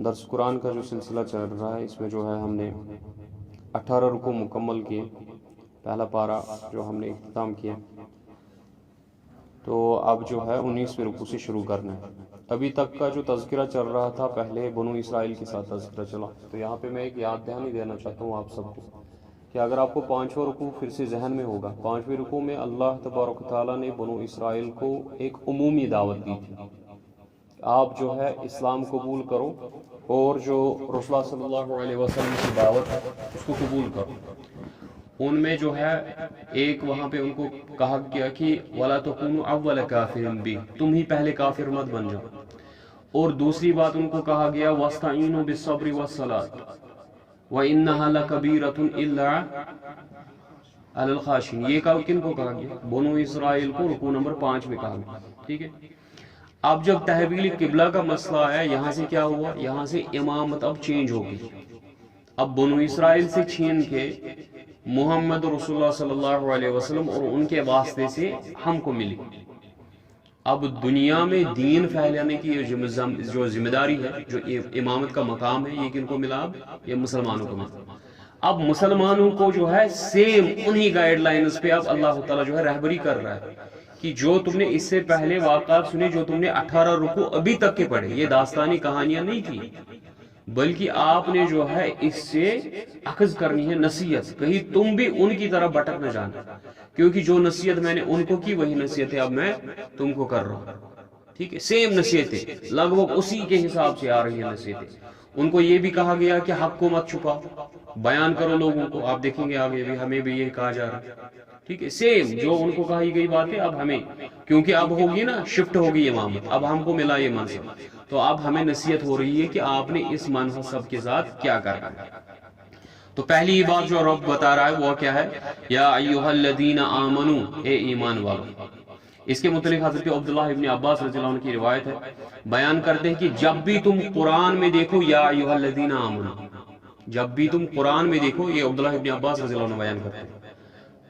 درس قرآن کا جو سلسلہ چل رہا ہے اس میں جو ہے ہم نے 18 رکوع مکمل کیے. پہلا پارہ جو ہم نے اختتام کیا تو اب جو ہے 19ویں رکوع سے شروع کرنا ہے. ابھی تک کا جو تذکرہ چل رہا تھا پہلے بنو اسرائیل کے ساتھ تذکرہ چلا. تو یہاں پہ میں ایک یاد دہانی دینا چاہتا ہوں آپ سب کو کہ اگر آپ کو 5واں رکوع پھر سے ذہن میں ہوگا، 5ویں رکوع میں اللہ تبارک و تعالیٰ نے بنو اسرائیل کو ایک عمومی دعوت دی تھی. آپ جو ہے اسلام قبول کرو اور جو رسول اللہ صلی اللہ علیہ وسلم کی دعوت ہے اس کو قبول کرو. ان میں جو ہے ایک وہاں پہ ان کو کہا گیا کہ وَلَا تَكُونُوا أَوَّلَ كَافِرٍ بِهِ، تم ہی پہلے کافر مت بن جاؤ. اور دوسری بات ان کو کہا گیا وَاسْتَعِينُوا بِالصَّبْرِ وَالصَّلَاةِ وَإِنَّهَا لَكَبِيرَةٌ إِلَّا عَلَى الْخَاشِعِينَ. یہ کن کو کہا گیا؟ بنو اسرائیل کو رکوع نمبر 5 میں کہا گیا. ٹھیک ہے. اب جب تحویل قبلہ کا مسئلہ آیا یہاں سے کیا ہوا؟ یہاں سے امامت اب چینج ہو گئی. اب بنو اسرائیل سے چھین کے محمد رسول اللہ صلی اللہ علیہ وسلم اور ان کے واسطے سے ہم کو ملی. اب دنیا میں دین پھیلانے کی جو ذمہ داری ہے، جو امامت کا مقام ہے، یہ کن کو ملا؟ اب یہ مسلمانوں کو ملا. اب مسلمانوں کو جو ہے سیم انہی گائیڈ لائنز پہ اب اللہ تعالیٰ جو ہے رہبری کر رہا ہے کہ جو تم نے اس سے پہلے واقعات سنے، جو تم نے 18 رکوع ابھی تک کے پڑھے، یہ داستانی کہانیاں نہیں تھی، بلکہ آپ نے جو ہے اس سے اخذ کرنی ہے نصیحت. کہیں تم بھی ان کی طرح بھٹک نہ جانا، کیونکہ جو نصیحت میں نے ان کو کی وہی نصیحتیں اب میں تم کو کر رہا ہوں. ٹھیک ہے. سیم نصیحتیں لگ بھگ اسی کے حساب سے آ رہی ہیں نصیحتیں. ان کو یہ بھی کہا گیا کہ حق کو مت چھپا، بیان کرو لوگوں کو. آپ دیکھیں گے آگے بھی ہمیں بھی یہ کہا جا رہا ہے. ٹھیک ہے. سیم جو ان کو کہی گئی باتیں اب ہمیں، کیونکہ اب ہوگی نا شفٹ ہوگی امامت، اب ہم کو ملا یہ منصب، تو اب ہمیں نصیحت ہو رہی ہے کہ آپ نے اس منصب کے ساتھ کیا کرنا ہے. تو پہلی بات جو رب بتا رہا ہے وہ کیا ہے؟ یا ایھا الذین آمنوا، اے ایمان والو. اس کے متعلق حضرت عبداللہ ابن عباس رضی اللہ عنہ کی روایت ہے، بیان کرتے ہیں کہ جب بھی تم قرآن میں دیکھو یا ایھا الذین آمنوا، جب بھی تم قرآن میں دیکھو، یہ عبداللہ ابن عباس رضی اللہ عنہ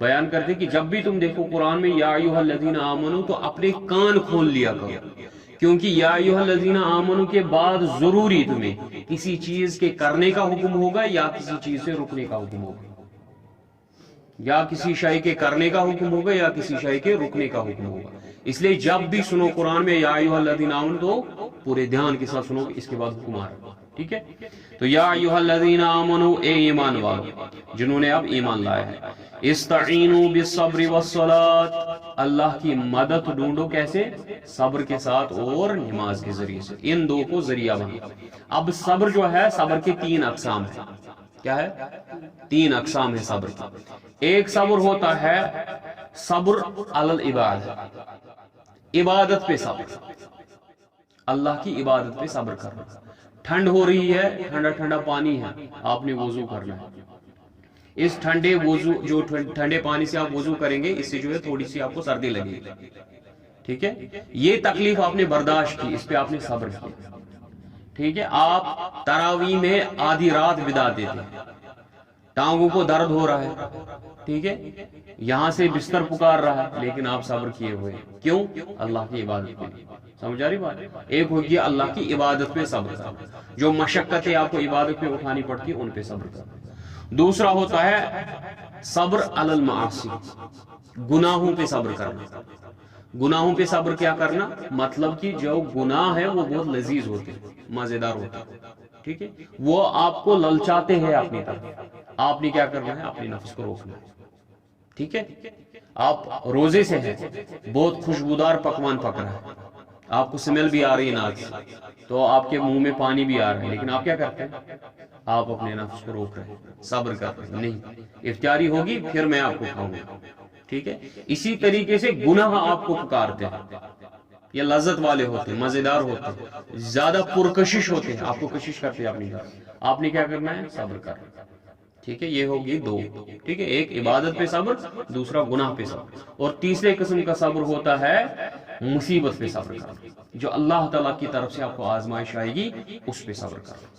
بیان کرتے ہیں کہ جب بھی تم دیکھو قرآن میں یا ایھا الذین آمنوا تو اپنے کان کھول لیا کرو، کیونکہ یا ایھا الذین آمنوا کے بعد ضروری تمہیں کسی چیز کے کرنے کا حکم ہوگا یا کسی چیز سے رکنے کا حکم ہوگا، یا کسی شے کے کرنے کا حکم ہوگا یا کسی شے کے رکنے کا حکم ہوگا. اس لیے جب بھی سنو قرآن میں یا ایھا الذین آمنوا تو پورے دھیان کے ساتھ سنو، اس کے بعد حکم آ رہا ہے. ٹھیک ہے. تو یا ایھا الذین آمنوا، اے ایمان والو جنہوں نے اب ایمان لایا ہے، استعینوا بالصبر والصلاۃ، اللہ کی مدد ڈھونڈو. کیسے؟ صبر کے ساتھ اور نماز کے ذریعے سے. ان دو کو ذریعہ بنا. اب صبر جو ہے، صبر کے 3 اقسام ہیں. کیا ہے؟ 3 اقسام ہے صبر کی. ایک صبر ہوتا ہے صبر علی العبادہ، عبادت پہ صبر، اللہ کی عبادت پہ صبر کرنا. ٹھنڈ ہو رہی ہے، ٹھنڈا ٹھنڈا پانی ہے، آپ نے وضو کرنا ہے. اس ٹھنڈے پانی سے آپ وضو کریں گے، اس سے جو ہے تھوڑی سی آپ کو سردی لگے گی. ٹھیک ہے. یہ تکلیف آپ نے برداشت کی، اس پہ آپ نے صبر کیا. ٹھیک ہے. آپ تراویح میں آدھی رات بدا دیتے ہیں، ٹانگوں کو درد ہو رہا ہے، ٹھیک ہے، یہاں سے بستر پکار رہا ہے، لیکن آپ صبر کیے ہوئے. کیوں؟ اللہ کی عبادت کے لیے. سمجھ آ رہی بات؟ ایک ہو گیا اللہ کی عبادت پہ صبر کرنا، جو مشقتیں آپ کو عبادت پہ اٹھانی پڑتی ہیں ان پہ صبر کرنا. دوسرا ہوتا ہے صبر علی المعاصی، گناہوں پہ صبر کرنا. گناہوں پہ صبر کیا کرنا؟ مطلب کہ جو گناہ ہے وہ بہت لذیذ ہوتے ہیں، مزیدار ہوتے ہیں. ٹھیک ہے. وہ آپ کو للچاتے ہیں اپنی طرف، آپ نے کیا کرنا ہے؟ اپنے نفس کو روکنا ہے. ٹھیک ہے. آپ روزے سے ہیں، بہت خوشبودار پکوان پک رہا ہے، آپ کو سمیل بھی آ رہی ہے ناک سے، تو آپ کے منہ میں پانی بھی آ رہا ہے، لیکن آپ کیا کرتے ہیں؟ آپ اپنے نفس کو روک رہے ہیں، صبر کر رہے ہیں. نہیں، افطاری ہوگی پھر میں آپ کو کھاؤں گا. ٹھیک ہے. اسی طریقے سے گناہ آپ کو پکارتے ہیں، یہ لذت والے ہوتے ہیں، مزیدار ہوتے ہیں، زیادہ پرکشش ہوتے ہیں، آپ کو کشش کرتے ہیں اپنی طرف. آپ نے کیا کرنا ہے؟ صبر کرنا. ٹھیک ہے. یہ ہوگی 2. ٹھیک ہے. ایک عبادت پہ صبر، دوسرا گناہ پہ صبر. اور تیسرے قسم کا صبر ہوتا ہے مصیبت پہ صبر کرنا، جو اللہ تعالیٰ کی طرف سے آپ کو آزمائش آئے گی اس پہ صبر کرنا،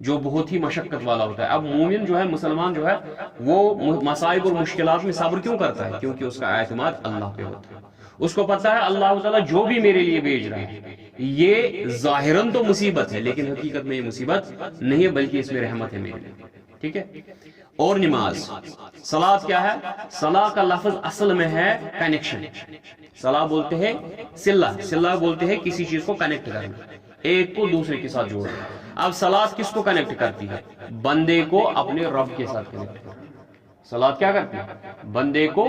جو بہت ہی مشقت والا ہوتا ہے. اب مومن جو ہے، مسلمان جو ہے، وہ مصائب اور مشکلات میں صبر کیوں کرتا ہے؟ کیونکہ اس کا اعتماد اللہ پہ ہوتا ہے. اس کو پتہ ہے اللہ تعالیٰ جو بھی میرے لیے بھیج رہا ہے یہ ظاہراً تو مصیبت ہے لیکن حقیقت میں یہ مصیبت نہیں ہے بلکہ اس میں رحمت ہے میرے لیے. ٹھیک ہے. اور نماز صلاۃ کیا ہے؟ صلاح کا لفظ اصل میں ہے کنیکشن. صلاح بولتے ہیں صلہ بولتے ہیں کسی چیز کو کنیکٹ کرنا، ایک کو دوسرے کے ساتھ جوڑنا. اب صلاۃ کس کو کنیکٹ کرتی ہے؟ بندے کو اپنے رب کے ساتھ کنیکٹ کرتی ہے. صلاۃ کیا کرتی ہے؟ بندے کو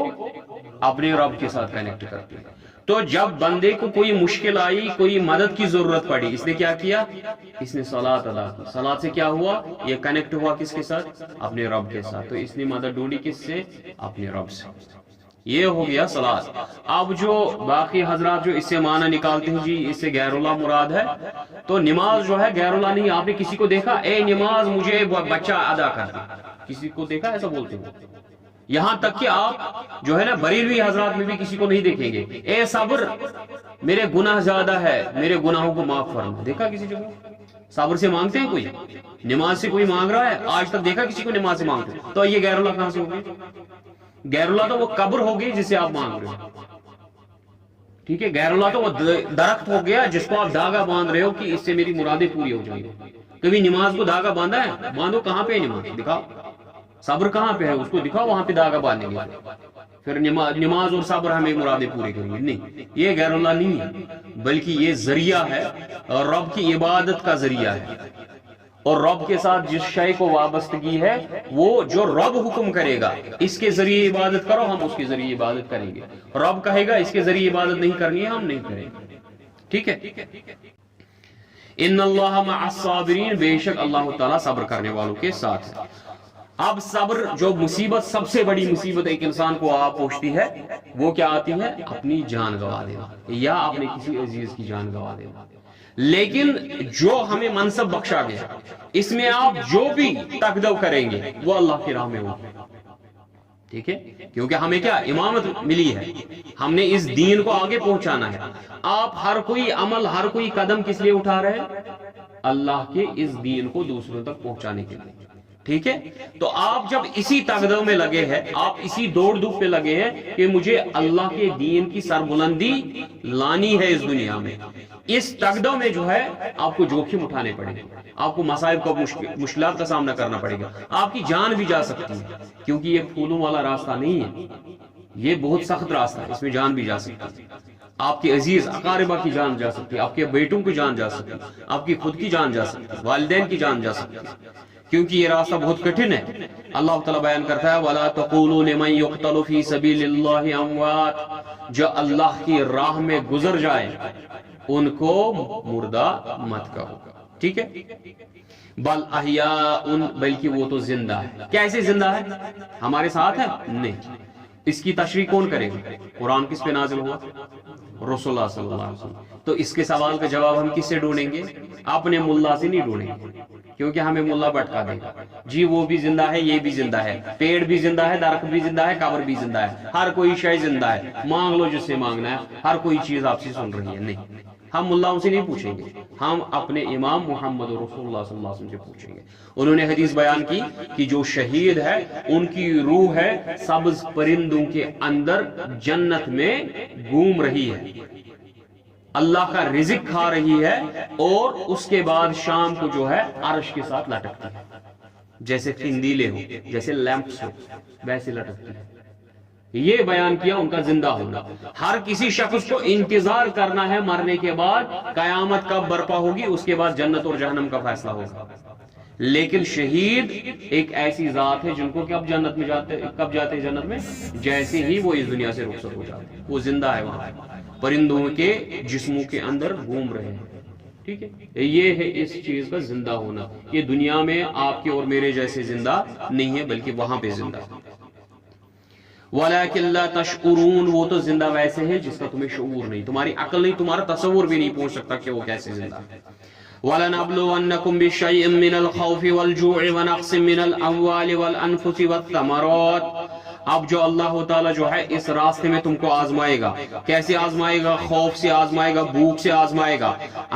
اپنے رب کے ساتھ کنیکٹ کرتی ہے. تو جب بندے کو کوئی مشکل آئی، کوئی مدد کی ضرورت پڑی، اس نے کیا کیا؟ اس نے صلاۃ ادا کی. صلاۃ سے کیا ہوا؟ یہ کنیکٹ ہوا کس کے ساتھ؟ اپنے رب کے ساتھ. تو اس نے مدد ڈھونڈی کس سے؟ اپنے رب سے. یہ ہو گیا صلاۃ. اب جو باقی حضرات جو اس سے معنی نکالتے ہیں جی اس سے غیر اللہ مراد ہے، تو نماز جو ہے غیر اللہ نہیں. آپ نے کسی کو دیکھا اے نماز مجھے بچہ ادا کر دے؟ کسی کو دیکھا ایسا بولتے ہیں؟ یہاں تک کہ آپ جو ہے نا بریلوی حضرات میں بھی کسی کو نہیں دیکھیں گے اے صبر میرے گناہ زیادہ ہے میرے گناہوں کو معاف فرما. دیکھا کسی جگہ؟ صبر سے مانگتے ہیں کوئی؟ نماز سے کوئی مانگ رہا ہے آج تک دیکھا کسی کو نماز سے مانگتے؟ تو یہ غیر اللہ کہاں سے ہوگی؟ غیر اللہ تو وہ قبر ہو گئی جسے آپ مانگ رہے ہو. ٹھیک ہے. غیر اللہ تو وہ درخت ہو گیا جس کو آپ دھاگا باندھ رہے ہو کہ اس سے میری مرادیں پوری ہو جائیں گی. کبھی نماز کو دھاگا باندھا ہے؟ باندھو. کہاں پہ ہے نماز؟ دکھاؤ. صبر کہاں پہ ہے اس کو دکھاؤ، وہاں پہ دھاگا باندھیں گے. پھر نماز اور صبر ہمیں مرادیں پورے کریں گے. نہیں، یہ غیر اللہ نہیں ہے بلکہ یہ ذریعہ ہے، رب کی عبادت کا ذریعہ ہے. اور رب کے ساتھ جس شے کو وابستگی ہے وہ جو رب حکم کرے گا اس کے ذریعے عبادت کرو، ہم اس کے ذریعے عبادت کریں گے. رب کہے گا اس کے ذریعے عبادت نہیں کرنی ہے، ہم نہیں کریں گے. ٹھیک ہے. ان اللہ مع الصابرین، بے شک اللہ تعالیٰ صبر کرنے والوں کے ساتھ. اب صبر جو مصیبت، سب سے بڑی مصیبت ایک انسان کو آپ پہنچتی ہے وہ کیا آتی ہے؟ اپنی جان گوا دینا یا اپنے کسی عزیز کی جان گوا دینا. لیکن جو ہمیں منصب بخشا گیا اس میں آپ جو بھی تقدو کریں گے وہ اللہ کی راہ میں ہوگا. ٹھیک ہے. کیونکہ ہمیں کیا امامت ملی ہے، ہم نے اس دین کو آگے پہنچانا ہے. آپ ہر کوئی عمل، ہر کوئی قدم کس لیے اٹھا رہے ہیں؟ اللہ کے اس دین کو دوسروں تک پہنچانے کے لیے. ٹھیک ہے. تو آپ جب اسی تقدو میں لگے ہیں، آپ اسی دوڑ دھوپ پہ لگے ہیں کہ مجھے اللہ کے دین کی سربلندی لانی ہے اس دنیا میں، اس تقدو میں جو ہے آپ کو جوخم اٹھانے پڑیں گے، آپ کو مصائب کا مشکلات کا سامنا کرنا پڑے گا. آپ کی جان بھی جا سکتی ہے کیونکہ یہ پھولوں والا راستہ نہیں ہے، یہ بہت سخت راستہ ہے، اس میں جان بھی جا سکتی ہے. آپ کے عزیز اقاربہ کی جان جا سکتی ہے، آپ کے بیٹوں کی جان جا سکتی ہے، آپ کی خود کی جان جا سکتی ہے، والدین کی جان جا سکتی ہے، کیونکہ یہ راستہ بہت کٹھن ہے. اللہ تعالیٰ بیان کرتا ہے وَلَا تَقُولُوا لِمَنْ يُقْتَلُ فِي سَبِيلِ اللَّهِ أَمْوَاتٌ، جو اللہ کی راہ میں گزر جائے ان کو مردہ مت کہو. ٹھیک ہے. بل احیاء، بلکہ وہ تو زندہ ہے. کیسے زندہ ہے؟ ہمارے ساتھ ہے؟ نہیں. اس کی تشریح کون کرے گا؟ قرآن کس پہ نازل ہوا؟ رسول اللہ صلی اللہ علیہ وسلم. تو اس کے سوال کا جواب ہم کس سے ڈھونڈیں گے؟ اپنے ملا سے نہیں ڈھونڈیں گے کیونکہ ہمیں ملا بٹکا دے گا جی وہ بھی زندہ ہے، یہ بھی زندہ ہے، پیڑ بھی زندہ ہے، درخت بھی زندہ ہے، قبر بھی زندہ ہے، ہر کوئی شے زندہ ہے، مانگ لو جس سے مانگنا ہے، ہر کوئی چیز آپ سے سن رہی ہے. نہیں، ہم ملاؤں سے نہیں پوچھیں گے، ہم اپنے امام محمد رسول اللہ صلی اللہ علیہ وسلم سے پوچھیں گے. انہوں نے حدیث بیان کی کہ جو شہید ہے ان کی روح ہے سبز پرندوں کے اندر جنت میں گھوم رہی ہے، اللہ کا رزق کھا رہی ہے، اور اس کے بعد شام کو جو ہے عرش کے ساتھ لٹکتی ہے، جیسے قندیلے ہو، جیسے لیمپس ہو، ویسے لٹکتی ہے. یہ بیان کیا ان کا زندہ ہونا. ہر کسی شخص کو انتظار کرنا ہے مرنے کے بعد قیامت کب برپا ہوگی، اس کے بعد جنت اور جہنم کا فیصلہ ہوگا. لیکن شہید ایک ایسی ذات ہے جن کو کب جنت میں کب جاتے ہیں جنت میں؟ جیسے ہی وہ اس دنیا سے رخصت ہو جاتے ہیں، وہ زندہ ہے، وہاں پرندوں کے جسموں کے اندر گھوم رہے ہیں. ٹھیک ہے. یہ ہے اس چیز کا زندہ ہونا. یہ دنیا میں آپ کے اور میرے جیسے زندہ نہیں ہے بلکہ وہاں پہ زندہ ہے. وَلَكِنْ لَا تَشْعُرُونَ، وہ تو زندہ ویسے ہے جس کا تمہیں شعور نہیں، تمہاری عقل نہیں، تمہارا تصور بھی نہیں پہنچ سکتا کہ وہ کیسے زندہ ہے. وَلَنَبْلُوَنَّكُمْ بِشَيْءٍ مِّنَ الْخَوْفِ وَالْجُوعِ وَنَقْصٍ مِّنَ الْأَمْوَالِ وَالْأَنفُسِ وَالثَّمَرَاتِ، اب جو اللہ تعالیٰ جو ہے اس راستے میں تم کو آزمائے گا. کیسے آزمائے گا؟ خوف سے آزمائے گا، بھوک سے آزمائے گا،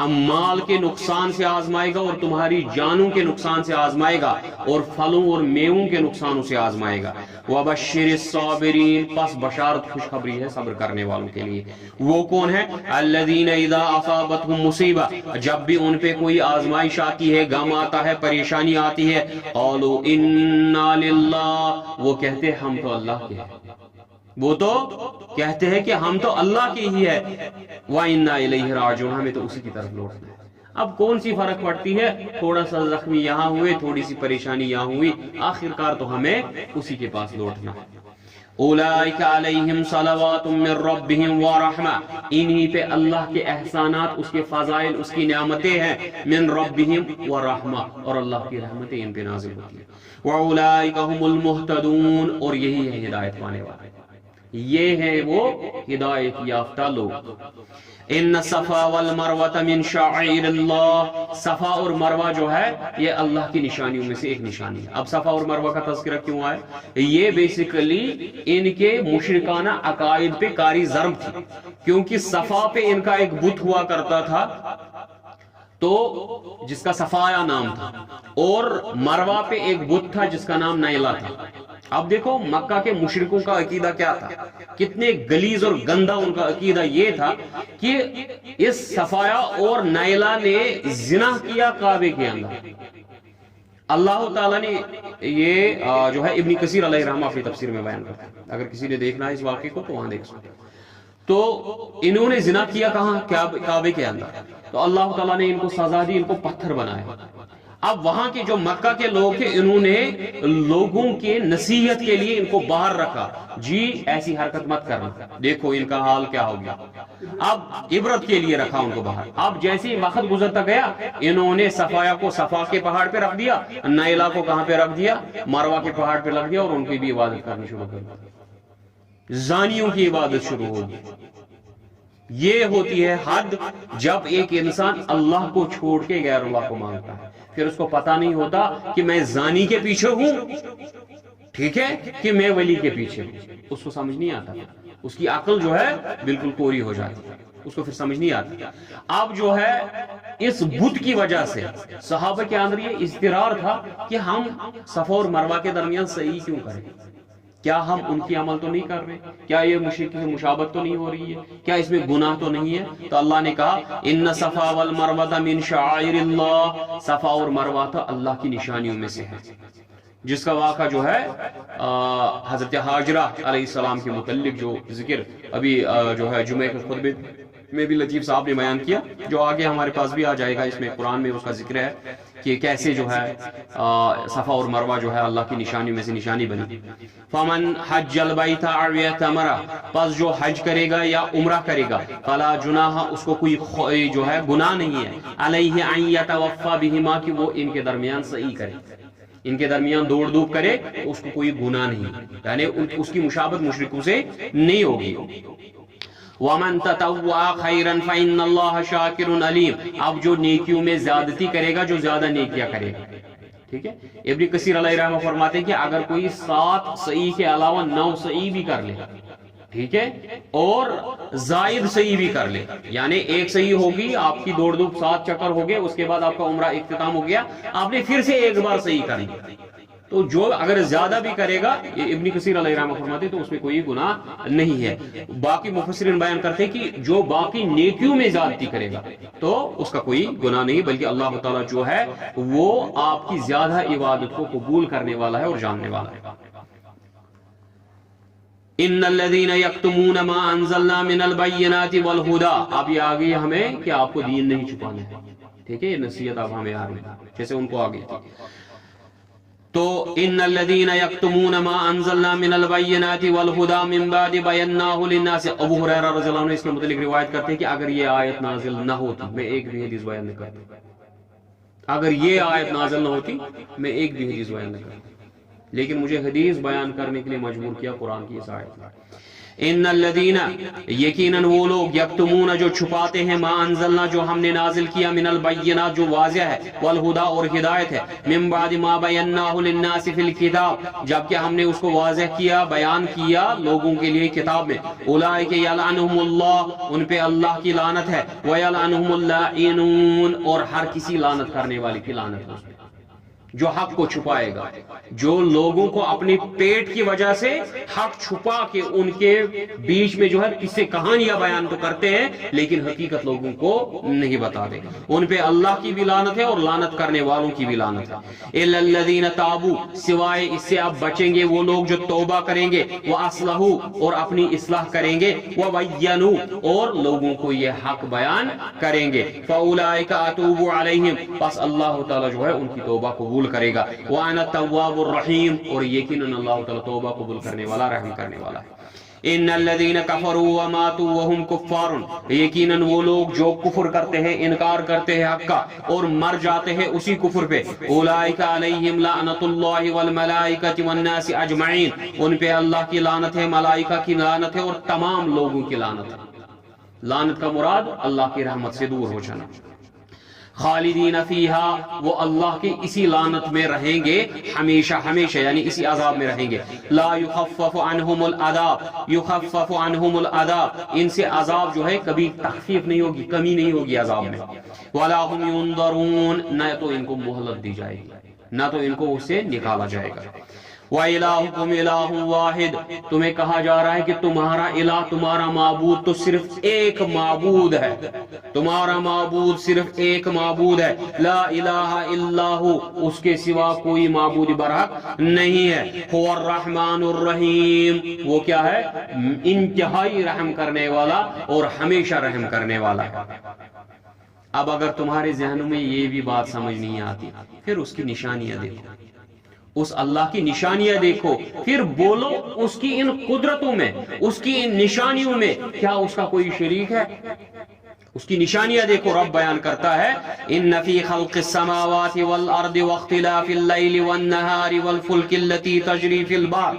مال کے نقصان سے آزمائے گا اور تمہاری جانوں کے نقصان سے آزمائے گا اور پھلوں اور میووں کے نقصانوں سے آزمائے گا. وَبَشِّرِ الصَّابِرِينَ، پس بشارت خوشخبری ہے صبر کرنے والوں کے لیے. وہ کون ہے؟ الَّذِينَ إِذَا أَصَابَتْهُمْ مُصِيبَةٌ، جب بھی ان پہ کوئی آزمائش آتی ہے، غم آتا ہے، پریشانی آتی ہے، قَالُوا إِنَّا لِلَّهِ، وہ کہتے ہیں ہم تو اللہ کے ہیں، وہ تو کہتے ہیں کہ ہم تو اللہ کی ہی ہے. وَإِنَّا إِلَيْهِ رَاجِعُونَ، ہمیں تو اسی کی طرف لوٹنا ہے. اب کون سی فرق پڑتی ہے؟ تھوڑا سا زخمی یہاں ہوئے، تھوڑی سی پریشانی یہاں ہوئی، آخرکار تو ہمیں اسی کے پاس لوٹنا ہے. اولئک علیہم صلوات من ربہم ورحمہ، انہی پہ اللہ کے احسانات، اس کے فضائل، اس کی نعمتیں ہیں. من ربہم ورحمہ، اور اللہ کی رحمتیں ان پہ نازل ہوتی ہیں. واولئک هم المہتدون، اور یہی ہے ہدایت پانے والے، یہ ہے وہ ہدایت یافتہ لوگ. ان صفا والمروہ من شعائر اللہ، صفا اور مروہ جو ہے یہ اللہ کی نشانیوں میں سے ایک نشانی ہے. اب صفا اور مروہ کا تذکرہ کیوں آیا؟ یہ بیسیکلی ان کے مشرکانہ عقائد پہ کاری ضرب تھی، کیونکہ صفا پہ ان کا ایک بت ہوا کرتا تھا تو جس کا صفایا نام تھا، اور مروہ پہ ایک بت تھا جس کا نام نیلا تھا. اب دیکھو مکہ کے مشرکوں کا عقیدہ کیا تھا، کتنے غلیظ اور گندا ان کا عقیدہ یہ تھا کہ اس صفایا اور نیلا نے زنا کیا کعبے کے اندر. اللہ تعالیٰ نے یہ جو ہے ابن کثیر علیہ رحمہ اپنی تفسیر میں بیان کرتا ہے، اگر کسی نے دیکھنا ہے اس واقعے کو تو وہاں دیکھ سکتے. تو انہوں نے زنا کیا کہاں؟ کعبے کے اندر. تو اللہ تعالیٰ نے ان کو سزا دی، ان کو پتھر بنایا. اب وہاں کے جو مکہ کے لوگ تھے انہوں نے لوگوں کے نصیحت کے لیے ان کو باہر رکھا، جی ایسی حرکت مت کرنا، دیکھو ان کا حال کیا ہو گیا. اب عبرت کے لیے رکھا ان کو باہر. اب جیسے ہی وقت گزرتا گیا انہوں نے صفایا کو صفا کے پہاڑ پہ رکھ دیا، نیلا کو کہاں پہ رکھ دیا؟ مروہ کے پہاڑ پہ رکھ دیا، اور ان کی بھی عبادت کرنی شروع کر دی. زانیوں کی عبادت شروع ہوگی. یہ ہوتی ہے حد جب ایک انسان اللہ کو چھوڑ کے غیر اللہ کو مانگتا ہے. پھر اس کو پتہ نہیں ہوتا کہ میں زانی کے پیچھے ہوں، ٹھیک ہے، کہ میں ولی کے پیچھے ہوں. اس کو سمجھ نہیں آتا، اس کی عقل جو ہے بالکل کوری ہو جاتی ہے، اس کو پھر سمجھ نہیں آتی. اب جو ہے اس بت کی وجہ سے صحابہ کے اندر یہ اضطرار تھا کہ ہم صفا اور مروہ کے درمیان صحیح کیوں کریں؟ کیا ہم ان کی عمل تو نہیں کر رہے؟ کیا یہ مشرک سے مشابہت تو نہیں ہو رہی ہے؟ کیا اس میں گناہ تو نہیں ہے؟ تو اللہ نے کہا ان صفا والمروہ من شعائر اللہ، صفا اور مروہ تو اللہ کی نشانیوں میں سے ہے. جس کا واقعہ جو ہے حضرت حاجرہ علیہ السلام کے متعلق جو ذکر ابھی جو ہے جمعہ کے خطبے میں بھی لطیف صاحب نے بیان کیا، جو آگے ہمارے پاس بھی آ جائے گا، اس میں قرآن میں اس کا ذکر ہے کہ کیسے جو ہے صفا اور مروہ جو ہے اللہ کی نشانیوں میں سے نشانی بنی. فمن حج البیت او اعتمر، پس جو حج کرے گا یا عمرہ کرے گا، فلا جناح، اس کو کوئی جو ہے گناہ نہیں ہے، علیہ ان یتوفى بہما، کہ وہ ان کے درمیان صحیح کرے، ان کے درمیان دوڑ دھوپ کرے، اس کو کوئی گناہ نہیں، یعنی اس کی مشابہت مشرکوں سے نہیں ہوگی. وَمَن تَطَوَّعَ خَيْرًا فَإِنَّ اللَّهَ شَاكِرٌ عَلِيمٌ، اب جو نیکیوں میں زیادتی کرے گا، جو زیادہ نیکیاں کرے گا، ٹھیک ہے. ابن کثیر علیہ رحمہ فرماتے ہیں کہ اگر کوئی 7 صحیح کے علاوہ 9 صحیح بھی کر لے، ٹھیک ہے، اور زائد صحیح بھی کر لے، یعنی ایک صحیح ہوگی، آپ کی دوڑ دھوپ 7 چکر ہو گئے، اس کے بعد آپ کا عمرہ اختتام ہو گیا، آپ نے پھر سے ایک بار صحیح کر لیا، تو جو اگر زیادہ بھی کرے گا، یہ ابن کثیر علیہ رحمہ فرماتے تو اس میں کوئی گناہ نہیں ہے. باقی مفسرین بیان کرتے کہ جو باقی نیکیوں میں زیادتی کرے گا تو اس کا کوئی گناہ نہیں، بلکہ اللہ تعالیٰ جو ہے وہ آپ کی زیادہ عبادت کو قبول کرنے والا ہے اور جاننے والا ہے. ان الذين يكتمون ما انزلنا من البينات والهدى، اب یہ آگے ہمیں کہ آپ کو دین نہیں چھپانا ہے، ٹھیک ہے، یہ نصیحت اب ہمیں آ رہی ہے جیسے ان کو آگے تھی. تو ان الذين يكتمون ما انزلنا من البينات والهدى من بعد بيناه للناس، ابو ہریرہ رضی اللہ عنہ اس کے متعلق روایت کرتے ہیں کہ اگر یہ آیت نازل نہ ہوتی میں ایک بھی حدیث بیان نہ کرتا، اگر یہ آیت نازل نہ ہوتی میں ایک بھی حدیث بیان نہ کرتا، لیکن مجھے حدیث بیان کرنے کے لیے مجبور کیا قرآن کی اس آیت نے. ان الذین یقیناً وہ لوگ یکتمون جو چھپاتے ہیں ما انزلنا جو ہم نے نازل کیا من البینات جو واضح ہے والہدا اور ہدایت ہے من بعد ما بیناہ للناس فی الکتاب جبکہ ہم نے اس کو واضح کیا بیان کیا لوگوں کے لیے کتاب میں اولئک یلعنہم اللہ ان پہ اللہ کی لعنت ہے ویلعنہم اللاعنون اور ہر کسی لعنت کرنے والے کی لعنت ہے جو حق کو چھپائے گا جو لوگوں کو اپنی پیٹ کی وجہ سے حق چھپا کے ان کے بیچ میں جو ہے قصے کہانیاں بیان تو کرتے ہیں لیکن حقیقت لوگوں کو نہیں بتاتے ان پہ اللہ کی بھی لعنت ہے اور لعنت کرنے والوں کی بھی لعنت ہے الا الذین تابوا سوائے اس سے اب بچیں گے وہ لوگ جو توبہ کریں گے واصلحوا اور اپنی اصلاح کریں گے وبینوا اور لوگوں کو یہ حق بیان کریں گے فاولئک اتوب علیہم پس اللہ تعالی جو ہے ان کی توبہ قبول کرے گا وانا التواب الرحیم اور یقیناً اللہ تعالی توبہ قبول کرنے والا رحم کرنے والا ہے ان الذين كفروا وماتوا وهم كفار یقیناً وہ لوگ جو کفر کرتے ہیں انکار کرتے ہیں حق کا اور مر جاتے ہیں اسی کفر پہ اولئک علیہم لعنت اللہ والملائکۃ والناس اجمعین ان پہ اللہ کی لعنت ہے ملائکہ کی لعنت ہے اور تمام لوگوں کی لعنت ہے لعنت کا مراد اللہ کی رحمت سے دور ہو جانا خالدین فیہا وہ اللہ کی اسی لعنت میں رہیں گے ہمیشہ ہمیشہ یعنی اسی عذاب میں رہیں گے لا یخفف عنہم العذاب یخفف عنہم العذاب ان سے عذاب جو ہے کبھی تخفیف نہیں ہوگی کمی نہیں ہوگی عذاب میں ولا هم ينظرون نہ تو ان کو مہلت دی جائے گی نہ تو ان کو اس سے نکالا جائے گا وَإِلَٰهُكُمْ إِلَٰهٌ وَاحِدٌ تمہیں کہا جا رہا ہے کہ تمہارا الہ تمہارا معبود تو صرف ایک معبود ہے تمہارا معبود صرف ایک معبود ہے لا الہ الا ہو اس کے سوا کوئی معبود برحق نہیں ہے هو الرحمن الرحیم وہ کیا ہے انتہائی رحم کرنے والا اور ہمیشہ رحم کرنے والا ہے اب اگر تمہارے ذہنوں میں یہ بھی بات سمجھ نہیں آتی پھر اس کی نشانیاں دیکھو اس اللہ کی نشانیاں دیکھو پھر بولو اس کی ان قدرتوں میں اس کی ان نشانیوں میں کیا اس کا کوئی شریک ہے اس کی نشانیاں دیکھو رب بیان کرتا ہے ان فی خلق السماوات والارض واختلاف اللیل والنہار والفلک التي تجری فی البحر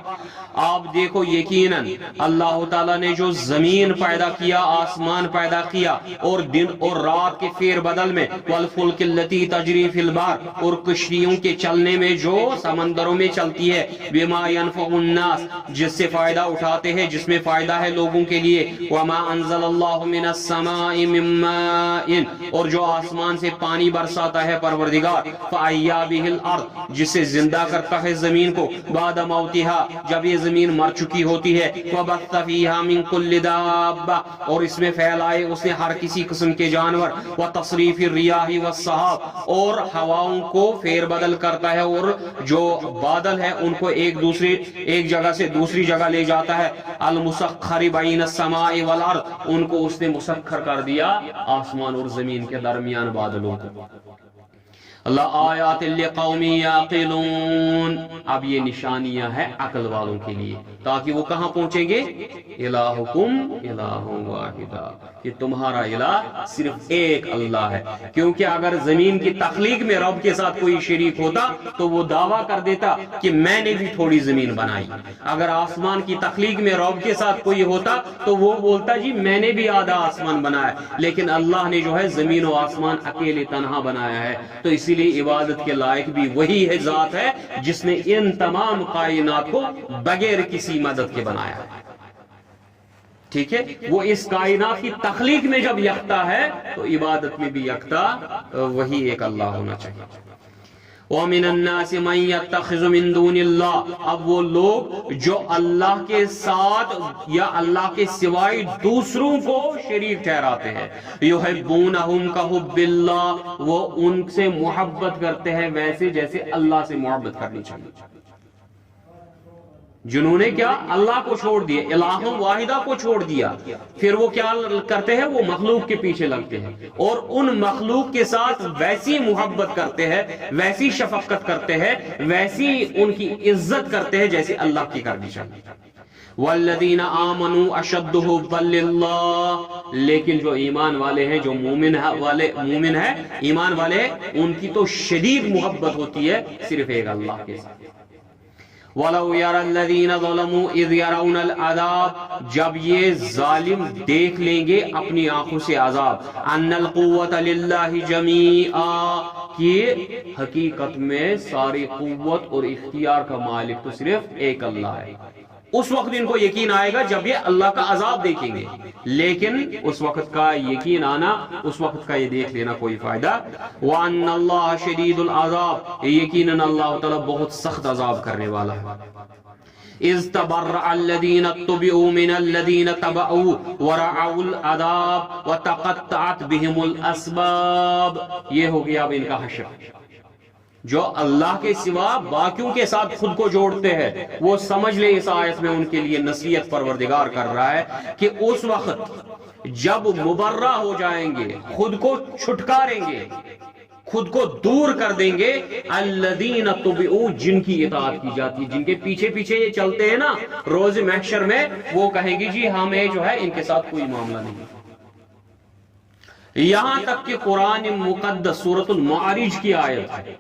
آپ دیکھو یقیناً اللہ تعالیٰ نے جو زمین پیدا کیا آسمان پیدا کیا اور دن اور رات کے فیر بدل میں والفلک التي تجری فی البحر اور کشتیوں کے چلنے میں جو سمندروں میں چلتی ہے بما ينفع الناس جس سے فائدہ اٹھاتے ہیں جس میں فائدہ ہے لوگوں کے لیے وما انزل اللہ من السماء من ماء اور جو آسمان سے پانی برساتا ہے پروردگار فاحیا به الارض جس سے زندہ کرتا ہے زمین کو بعد موتها جب یہ زمین مر چکی ہوتی ہے وبث فیہا من کل دابہ اور اس میں پھیلائے اس نے ہر کسی قسم کے جانور وتصریف الریاح والسحاب اور ہواؤں کو پھیر بدل کرتا ہے اور جو بادل ہے ان کو ایک جگہ سے دوسری جگہ لے جاتا ہے المسخر بین السماء والارض ان کو اس نے مسخر کر دیا آسمان اور زمین کے درمیان بادلوں کو اللہ آیات لقوم یعقلون اب یہ نشانیاں ہیں عقل والوں کے لیے تاکہ وہ کہاں پہنچیں گے الہکم الہ واحد کہ تمہارا الہ صرف ایک اللہ ہے کیونکہ اگر زمین کی تخلیق میں رب کے ساتھ کوئی شریک ہوتا تو وہ دعویٰ کر دیتا کہ میں نے بھی تھوڑی زمین بنائی اگر آسمان کی تخلیق میں رب کے ساتھ کوئی ہوتا تو وہ بولتا جی میں نے بھی آدھا آسمان بنایا لیکن اللہ نے جو ہے زمین و آسمان اکیلے تنہا بنایا ہے تو اسی لیے عبادت کے لائق بھی وہی ہے ذات ہے جس نے ان تمام کائنات کو بغیر کسی مدد کے بنایا ہے ٹھیک ہے وہ اس کائنات کی تخلیق میں جب یکتا ہے تو عبادت میں بھی یکتا وہی ایک اللہ ہونا چاہیے وَمِنَ النَّاسِ مَن يَتَّخِذُ مِن دُونِ اللَّهِ اب وہ لوگ جو اللہ کے ساتھ یا اللہ کے سوائے دوسروں کو شریک ٹھہراتے ہیں يُحِبُّونَهُمْ كَحُبِّ اللَّهِ وہ ان سے محبت کرتے ہیں ویسے جیسے اللہ سے محبت کرنی چاہیے جنہوں نے کیا اللہ کو چھوڑ دیا الہ واحدہ کو چھوڑ دیا پھر وہ کیا کرتے ہیں وہ مخلوق کے پیچھے لگتے ہیں اور ان مخلوق کے ساتھ ویسی محبت کرتے ہیں ویسی شفقت کرتے ہیں ویسی ان کی عزت کرتے ہیں جیسے اللہ کی کرنی چاہیے والذین آمنوا اشد حبا للہ لیکن جو ایمان والے ہیں جو مومن ہے ایمان والے ان کی تو شدید محبت ہوتی ہے صرف ایک اللہ کے ساتھ وَلَوْ يَرَى الَّذِينَ ظَلَمُوا إِذْ يَرَوْنَ الْعَذَابَ جب یہ ظالم دیکھ لیں گے اپنی آنکھوں سے عذاب أَنَّ الْقُوَّةَ لِلَّهِ جَمِيعًا کہ حقیقت میں ساری قوت اور اختیار کا مالک تو صرف ایک اللہ ہے. اس وقت ان کو یقین آئے گا جب یہ اللہ کا عذاب دیکھیں گے، لیکن اس وقت کا یقین آنا، اس وقت کا یہ دیکھ لینا کوئی فائدہ. وَأَنَّ اللَّهَ شَدِيدُ الْعَذَابِ یقیناً اللہ تعالیٰ بہت سخت عذاب کرنے والا ہے. اِذْ تَبَرَّأَ الَّذِينَ اتُّبِعُوا مِنَ الَّذِينَ تَبَعُوا وَرَأَوُا الْعَذَابَ وَتَقَطَّعَتْ بِهِمُ الْأَسْبَابُ یہ ہو گیا اب ان کا حشر. جو اللہ کے سوا باقیوں کے ساتھ خود کو جوڑتے ہیں وہ سمجھ لے اس آیت میں ان کے لیے نصیحت پروردگار کر رہا ہے کہ اس وقت جب مبرہ ہو جائیں گے، خود کو چھٹکاریں گے، خود کو دور کر دیں گے، الذین تبعوا جن کی اطاعت کی جاتی ہے، جن کے پیچھے پیچھے یہ چلتے ہیں نا روز محشر میں، وہ کہیں گے جی ہمیں جو ہے ان کے ساتھ کوئی معاملہ نہیں. یہاں تک کہ قرآن مقدس سورۃ المعارج کی آیت ہے،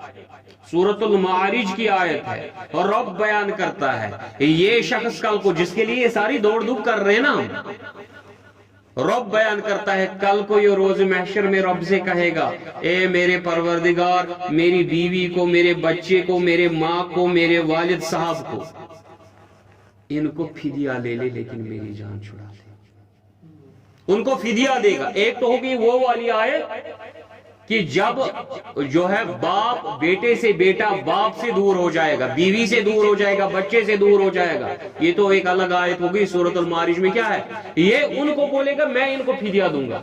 سورۃ المعارج کی آیت ہے اور رب بیان کرتا ہے یہ شخص کل کو جس کے لیے یہ ساری دوڑ دھوپ کر رہے ہیں نا، رب بیان کرتا ہے کل کو یہ روز محشر میں رب سے کہے گا اے میرے پروردگار میری بیوی کو، میرے بچے کو، میرے ماں کو، میرے والد صاحب کو، ان کو فدیہ لے لے لیکن میری جان چھڑا دے. ان کو فدیہ دے گا. ایک تو ہوگی وہ والی آیت کہ جب جو ہے باپ بیٹے سے، بیٹا باپ سے دور ہو جائے گا، بیوی سے دور ہو جائے گا، بچے سے دور ہو جائے گا، یہ تو ایک الگ آیت ہوگی. سورۃ المعارج میں کیا ہے، یہ ان کو بولے گا میں ان کو فدیہ دوں گا،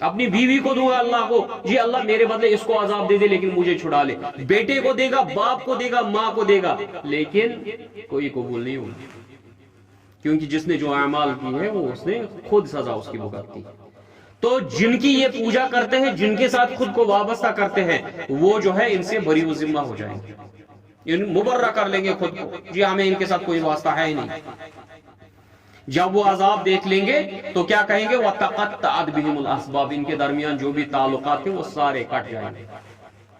اپنی بیوی کو دوں گا اللہ کو، جی اللہ میرے بدلے اس کو عذاب دے دے لیکن مجھے چھڑا لے. بیٹے کو دے گا، باپ کو دے گا، ماں کو دے گا، لیکن کوئی قبول نہیں ہوگا کیونکہ جس نے جو اعمال کی ہے وہ اس نے خود سزا اس کی بھگتتی. تو جن کی یہ پوجا کرتے ہیں، جن کے ساتھ خود کو وابستہ کرتے ہیں، وہ جو ہے ان سے بری و ذمہ ہو جائیں گے، مبرہ کر لیں گے خود کو، جی ہمیں ان کے ساتھ کوئی واسطہ ہے ہی نہیں. جب وہ عذاب دیکھ لیں گے تو کیا کہیں گے، وَتَقَطَّعَتْ بِهِمُ الْأَسْبَابِ ان کے درمیان جو بھی تعلقات ہیں وہ سارے کٹ جائیں گے،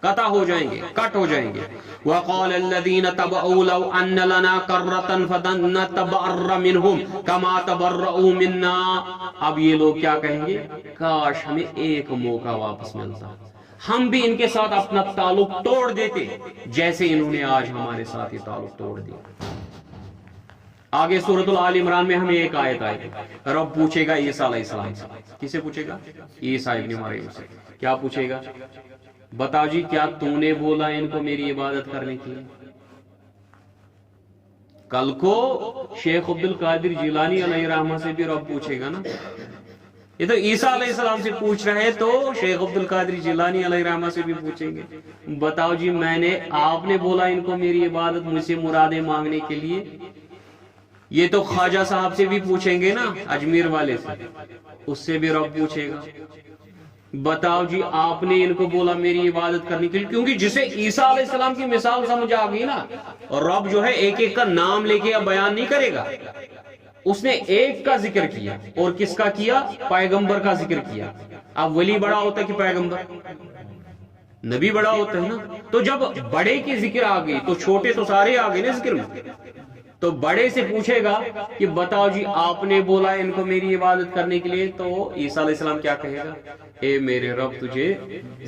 قطع ہو جائیں گے، کٹ ہو جائیں گے. وَقَالَ الَّذِينَ تَبَعُوا لَوْ أَنَّ لَنَا كَرَّةً فَنَتَبَرَّأَ مِنْهُمْ كَمَا تَبَرَّؤُوا مِنَّا. اب یہ لوگ کیا کہیں گے، کاش ہمیں ایک موقع واپس ملتا، ہم بھی ان کے ساتھ اپنا تعلق توڑ دیتے جیسے انہوں نے آج ہمارے ساتھ یہ تعلق توڑ دیا. آگے سورۃ العال عمران میں ہمیں ایک آیت آئے گی، رب پوچھے گا عیسیٰ علیہ السلام سے. کسے پوچھے گا؟ عیسیٰ ابن مریم سے. کیا پوچھے گا؟ بتاؤ جی کیا تو نے بولا ان کو میری عبادت کرنے کی؟ کل کو شیخ عبد القادر جیلانی علیہ رحمہ سے بھی رب پوچھے گا نا. یہ تو عیسیٰ علیہ السلام سے پوچھ رہے تو شیخ عبد القادر جیلانی علیہ رحمہ سے بھی پوچھیں گے، بتاؤ جی آپ نے بولا ان کو میری عبادت، مجھ سے مرادیں مانگنے کے لیے. یہ تو خواجہ صاحب سے بھی پوچھیں گے نا، اجمیر والے سے، اس سے بھی رب پوچھے گا بتاؤ جی آپ نے ان کو بولا میری عبادت کرنے کے لیے. کیونکہ جسے عیسیٰ علیہ السلام کی مثال سمجھ آ گئی نا، اور رب جو ہے ایک ایک کا نام لے کے اب بیان نہیں کرے گا، اس نے ایک کا ذکر کیا. اور کس کا کیا؟ پیغمبر کا ذکر کیا. اب ولی بڑا ہوتا ہے کہ پیغمبر؟ نبی بڑا ہوتا ہے نا. تو جب بڑے کی ذکر آ گئی تو چھوٹے تو سارے آ گئے نا ذکر میں. تو بڑے سے پوچھے گا کہ بتاؤ جی آپ نے بولا ان کو میری عبادت کرنے کے لیے، تو عیسیٰ علیہ السلام کیا کہے گا، اے میرے رب تجھے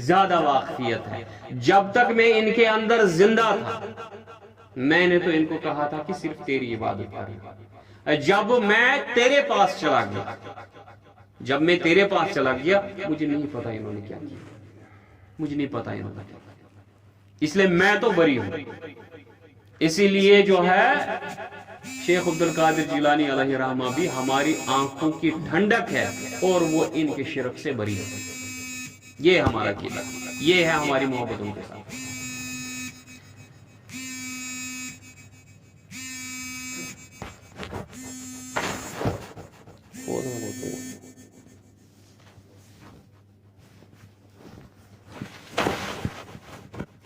زیادہ واقفیت ہے، جب تک میں ان کے اندر زندہ تھا میں نے تو ان کو کہا تھا کہ صرف تیری عبادت کریں. جب میں تیرے پاس چلا گیا، جب میں تیرے پاس چلا گیا مجھے نہیں پتا انہوں نے کیا کیا، مجھے نہیں پتا انہوں نے کیا کیا، اس لیے میں تو بری ہوں. اسی لیے جو ہے شیخ عبد القادر جیلانی علیہ رحمہ بھی ہماری آنکھوں کی ٹھنڈک ہے اور وہ ان کے شرک سے بری ہے. یہ ہمارا عقیدہ، یہ ہے ہماری محبت ان کے ساتھ.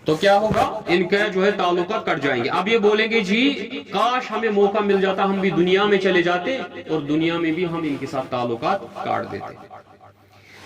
تو کیا ہوگا، ان کے جو ہے تعلقات کٹ جائیں گے. اب یہ بولیں گے جی کاش ہمیں موقع مل جاتا ہم بھی دنیا میں چلے جاتے اور دنیا میں بھی ہم ان کے ساتھ تعلقات کاٹ دیتے.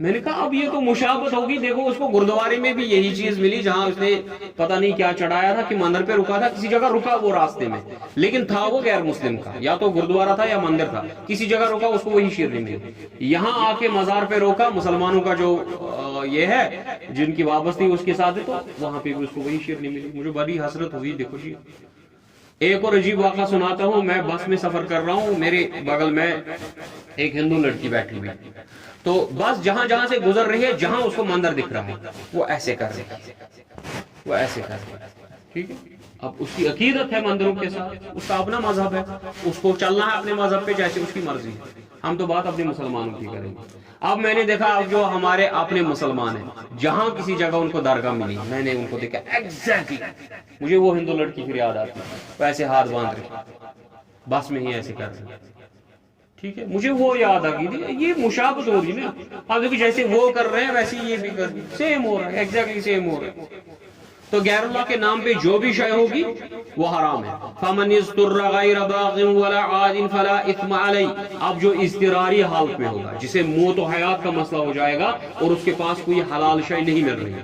میں نے کہا اب یہ تو مشابہت ہوگی، دیکھو اس کو گردوارے میں بھی یہی چیز ملی جہاں اس نے پتہ نہیں کیا چڑھایا تھا کہ مندر پہ رکا تھا، کسی جگہ رکا وہ راستے میں، لیکن تھا وہ غیر مسلم کا، یا تو گردوارہ تھا یا مندر تھا، کسی جگہ رکا اس کو وہی شیرنی ملی۔ یہاں آ کے مزار پہ روکا، مسلمانوں کا جو یہ ہے جن کی وابستی اس کے ساتھ ہے، تو وہاں پہ بھی اس کو وہی شیرنی ملی۔ مجھے بڑی حسرت ہوئی۔ دیکھو جی ایک اور عجیب واقعہ سناتا ہوں۔ میں بس میں سفر کر رہا ہوں، میرے بغل میں ایک ہندو لڑکی بیٹھی ہوئی، تو بس جہاں جہاں سے گزر رہی ہے، جہاں اس کو مندر دکھ رہا ہے وہ ایسے کر رہی ہے، وہ ایسے کر رہی ہے، ٹھیک ہے۔ اب اس کی عقیدت ہے مندروں کے ساتھ، اس کا اپنا مذہب ہے، اس کو چلنا ہے اپنے مذہب پہ جیسے اس کی مرضی ہے۔ ہم تو بات اپنے مسلمانوں کی کریں گے۔ اب میں نے دیکھا اب جو ہمارے اپنے مسلمان ہیں، جہاں کسی جگہ ان کو درگاہ ملی، میں نے ان کو دیکھا ایگزیکٹلی مجھے وہ ہندو لڑکی پھر یاد آتی، ویسے ہاتھ باندھ رہے بس میں ہی ایسے کر رہے، ٹھیک ہے۔ مجھے وہ یاد آ گئی تھی، یہ مشابہت ہو رہی نا، اب دیکھو جیسے وہ کر رہے ہیں ویسے یہ بھی کر رہے ہیں، سیم ہو رہا ہے، ایگزیکٹلی سیم ہو رہا ہے۔ تو غیر اللہ کے نام پہ جو بھی شے ہوگی وہ حرام ہے۔ فمن اضطر غیر باغ ولا عاد فلا اثم علیہ، اب جو اضطراری حالت میں ہوگا، جسے موت و حیات کا مسئلہ ہو جائے گا اور اس کے پاس کوئی حلال شے نہیں مل رہی،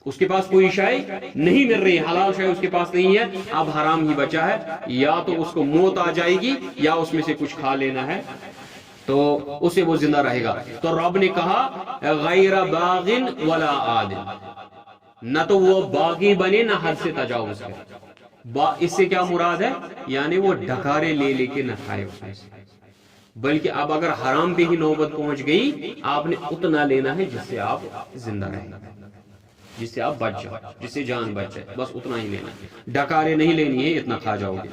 اس کے پاس کوئی شے نہیں مل رہی، حلال شے اس کے پاس نہیں ہے، اب حرام ہی بچا ہے، یا تو اس کو موت آ جائے گی یا اس میں سے کچھ کھا لینا ہے تو اسے وہ زندہ رہے گا۔ تو رب نے کہا غیر باغ ولا عاد، نہ تو وہ باغی بنے نہ حد سے تجاوز کرے۔ اس سے کیا مراد ہے؟ یعنی وہ ڈکارے لے لے کے نہ کھائے اس میں سے، بلکہ اب اگر حرام پہ ہی نوبت پہنچ گئی، آپ نے اتنا لینا ہے جس سے آپ زندہ رہیں، جس سے آپ بچ جاؤ، جس سے جان بچ جائے، بس اتنا ہی لینا ہے، ڈکارے نہیں لینی ہے، اتنا کھا جاؤ گے۔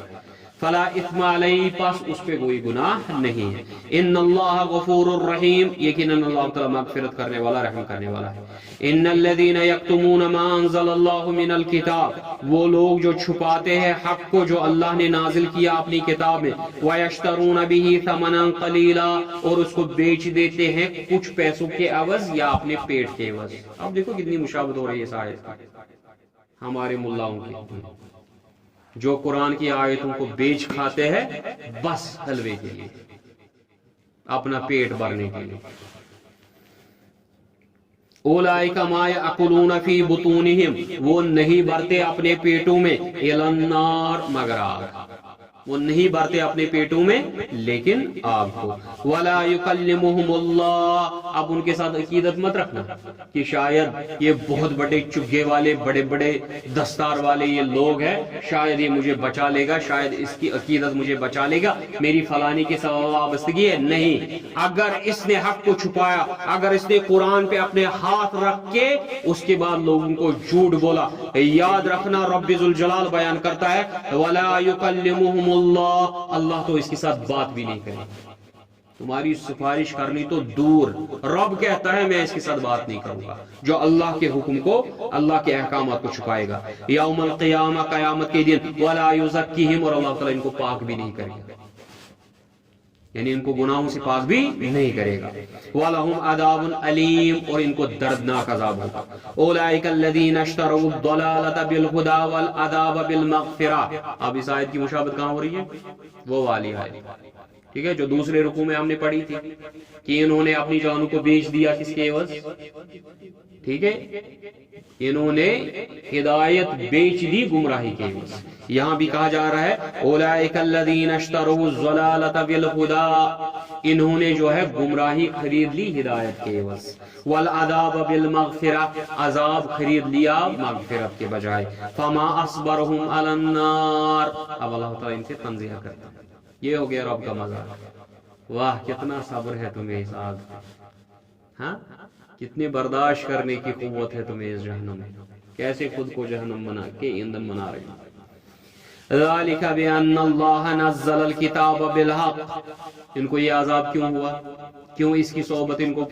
فلا اثم علیہ، پس اس پہ کوئی گناہ نہیں ہے۔ ان اللہ غفور الرحیم، یقیناً اللہ تعالیٰ مغفرت کرنے والا رحم کرنے والا ہے۔ ان الذین یکتمون ما انزل اللہ من الکتاب، وہ لوگ جو چھپاتے ہیں حق کو جو اللہ نے نازل کیا اپنی کتاب میں، ویشترون بہ ثمنا قلیلا، اور اس کو بیچ دیتے ہیں کچھ پیسوں کے عوض یا اپنے پیٹ کے عوض۔ اب دیکھو کتنی مشابہت ہو رہی ہے اس آیت ہمارے ملاؤں کی، جو قرآن کی آیتوں کو بیچ کھاتے ہیں بس حلوے کے لیے، اپنا پیٹ بھرنے کے لیے۔ اولئک ما یأکلون فی بطونہم، وہ نہیں بھرتے اپنے پیٹوں میں، الی النار، مگر آگ، وہ نہیں بھرتے اپنے پیٹوں میں لیکن آگ کو۔ ولا یکلمہم اللہ، اب ان کے ساتھ عقیدت مت رکھنا کہ شاید یہ بہت بڑے چگے والے، بڑے بڑے دستار والے یہ لوگ ہیں، شاید یہ مجھے بچا لے گا، شاید اس کی عقیدت مجھے بچا لے گا، میری فلانی کے ساتھ وابستگی ہے۔ نہیں، اگر اس نے حق کو چھپایا، اگر اس نے قرآن پہ اپنے ہاتھ رکھ کے اس کے بعد لوگوں کو جھوٹ بولا، یاد رکھنا رب ذوالجلال بیان کرتا ہے ولا یکلمہم اللہ، اللہ تو اس کے ساتھ بات بھی نہیں کرے، تمہاری سفارش کرنی تو دور، رب کہتا ہے میں اس کے ساتھ بات نہیں کروں گا جو اللہ کے حکم کو، اللہ کے احکامات کو چھپائے گا۔ یوم القیامہ، قیامت کے دن، ولا یزکیہم، اور اللہ تعالیٰ ان کو پاک بھی نہیں کرے گا، یعنی ان کو گناہوں سے پاک بھی نہیں کرے گا۔ وَلَهُمْ عَذَابٌ عَلِيمٌ، اور ان کو دردناک عذاب ہوگا۔ أُولَئِكَ الَّذِينَ اشْتَرَوُا الضَّلَالَةَ بِالْهُدَى وَالْعَذَابَ بِالْمَغْفِرَةِ، اب اس آیت کی مشابہت کہاں ہو رہی ہے؟ وہ والی آیت، ٹھیک ہے، جو دوسرے رکوع میں ہم نے پڑھی تھی کہ انہوں نے اپنی جانوں کو بیچ دیا کس کے عوض، ٹھیک ہے، انہوں نے ہدایت بیچ دی گمراہی کے عوض۔ یہاں بھی کہا جا رہا ہے اولئک الذین اشتروا الضلالۃ بالہدی، انہوں نے جو ہے گمراہی خرید لی ہدایت کے عوض، والعذاب بالمغفرہ، عذاب خرید لیا مغفرت کے بجائے، فما اصبرهم علی النار، اب اللہ تعالیٰ ان سے تنزیہ کرتا ہے۔ یہ ہو گیا رب کا مذاق، واہ کتنا صبر ہے تمہیں اس آگ، ہاں کتنے برداشت کرنے کی قوت ہے تمہیں اس جہنم میں، کیسے خود کو جہنم بنا کے ایندھن بنا رہے ہیں۔ ذالک بان اللہ نزل الکتاب بالحق، ان کو یہ عذاب کیوں ہوا، کیوں اس کی صحبت ان کو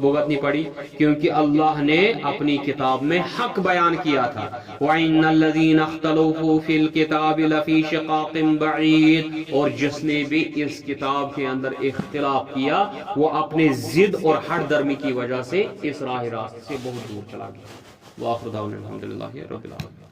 بھگتنی پڑی؟ کیونکہ اللہ نے اپنی کتاب میں حق بیان کیا تھا۔ وَإِنَّ الَّذِينَ اخْتَلَفُوا فِي الْكِتَابِ لَفِي شِقَاقٍ بَعِيدٍ، اور جس نے بھی اس کتاب کے اندر اختلاف کیا وہ اپنے ضد اور ہٹ درمی کی وجہ سے اس راہ راست سے بہت دور چلا گیا۔ وآخر دعوانا الحمدللہ رب العالمین۔